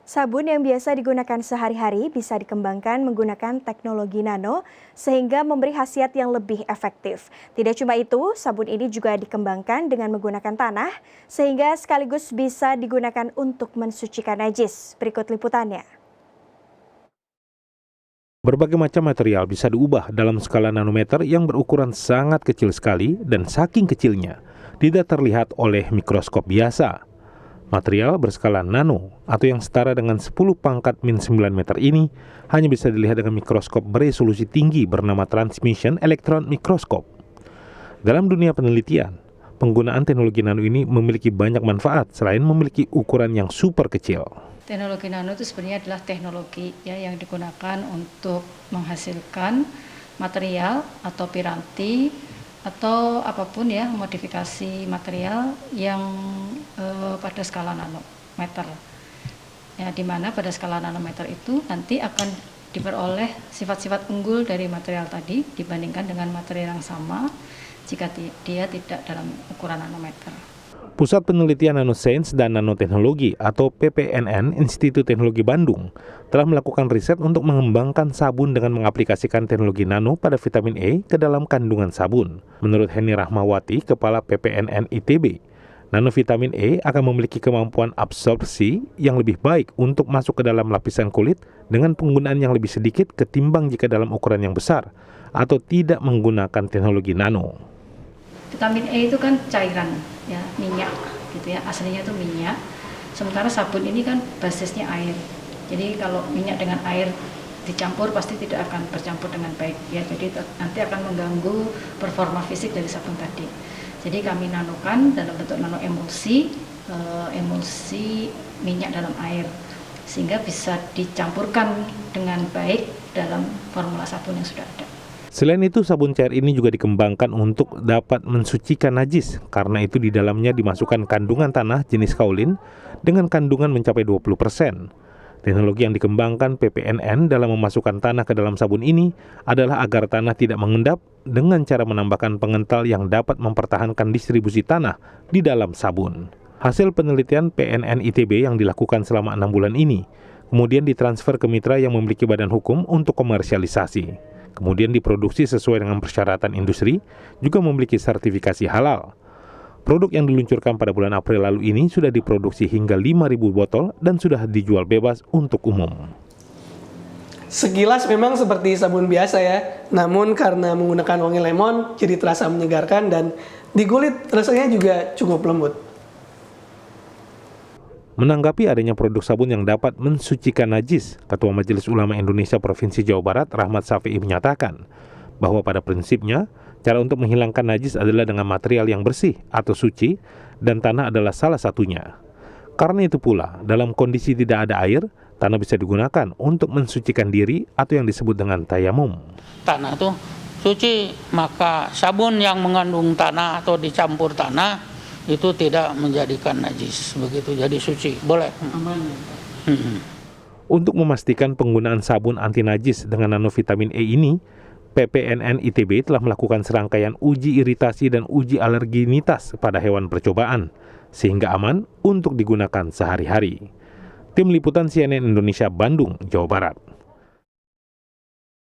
Sabun yang biasa digunakan sehari-hari bisa dikembangkan menggunakan teknologi nano sehingga memberi khasiat yang lebih efektif. Tidak cuma itu, sabun ini juga dikembangkan dengan menggunakan tanah sehingga sekaligus bisa digunakan untuk mensucikan najis. Berikut liputannya. Berbagai macam material bisa diubah dalam skala nanometer yang berukuran sangat kecil sekali dan saking kecilnya tidak terlihat oleh mikroskop biasa. Material berskala nano atau yang setara dengan 10 pangkat min 9 meter ini hanya bisa dilihat dengan mikroskop beresolusi tinggi bernama Transmission Electron Microscope. Dalam dunia penelitian, penggunaan teknologi nano ini memiliki banyak manfaat selain memiliki ukuran yang super kecil. Teknologi nano itu sebenarnya adalah teknologi yang digunakan untuk menghasilkan material atau piranti atau apapun modifikasi material yang pada skala nanometer. Ya, di mana pada skala nanometer itu nanti akan diperoleh sifat-sifat unggul dari material tadi dibandingkan dengan material yang sama jika dia tidak dalam ukuran nanometer. Pusat Penelitian Nanosains dan Nanoteknologi atau PPNN Institut Teknologi Bandung telah melakukan riset untuk mengembangkan sabun dengan mengaplikasikan teknologi nano pada vitamin E ke dalam kandungan sabun. Menurut Heni Rahmawati, Kepala PPNN ITB, nanovitamin E akan memiliki kemampuan absorpsi yang lebih baik untuk masuk ke dalam lapisan kulit dengan penggunaan yang lebih sedikit ketimbang jika dalam ukuran yang besar atau tidak menggunakan teknologi nano. Vitamin E itu kan cairan, minyak gitu ya, aslinya itu minyak. Sementara sabun ini kan basisnya air. Jadi kalau minyak dengan air dicampur pasti tidak akan bercampur dengan baik ya. Jadi nanti akan mengganggu performa fisik dari sabun tadi. Jadi kami nanokan dalam bentuk nano emulsi minyak dalam air sehingga bisa dicampurkan dengan baik dalam formula sabun yang sudah ada. Selain itu, sabun cair ini juga dikembangkan untuk dapat mensucikan najis, karena itu di dalamnya dimasukkan kandungan tanah jenis kaolin dengan kandungan mencapai 20%. Teknologi yang dikembangkan PPNN dalam memasukkan tanah ke dalam sabun ini adalah agar tanah tidak mengendap dengan cara menambahkan pengental yang dapat mempertahankan distribusi tanah di dalam sabun. Hasil penelitian PNN ITB yang dilakukan selama 6 bulan ini, kemudian ditransfer ke mitra yang memiliki badan hukum untuk komersialisasi. Kemudian diproduksi sesuai dengan persyaratan industri, juga memiliki sertifikasi halal. Produk yang diluncurkan pada bulan April lalu ini sudah diproduksi hingga 5.000 botol dan sudah dijual bebas untuk umum. Sekilas memang seperti sabun biasa ya, namun karena menggunakan wangi lemon, jadi terasa menyegarkan dan di kulit rasanya juga cukup lembut. Menanggapi adanya produk sabun yang dapat mensucikan najis, Ketua Majelis Ulama Indonesia Provinsi Jawa Barat, Rahmat Shafi'i menyatakan bahwa pada prinsipnya, cara untuk menghilangkan najis adalah dengan material yang bersih atau suci, dan tanah adalah salah satunya. Karena itu pula, dalam kondisi tidak ada air, tanah bisa digunakan untuk mensucikan diri atau yang disebut dengan tayamum. Tanah itu suci, maka sabun yang mengandung tanah atau dicampur tanah itu tidak menjadikan najis, begitu, jadi suci, boleh. Untuk memastikan penggunaan sabun anti najis dengan nanovitamin E ini, PPNN ITB telah melakukan serangkaian uji iritasi dan uji alerginitas pada hewan percobaan, sehingga aman untuk digunakan sehari-hari. Tim Liputan CNN Indonesia Bandung, Jawa Barat.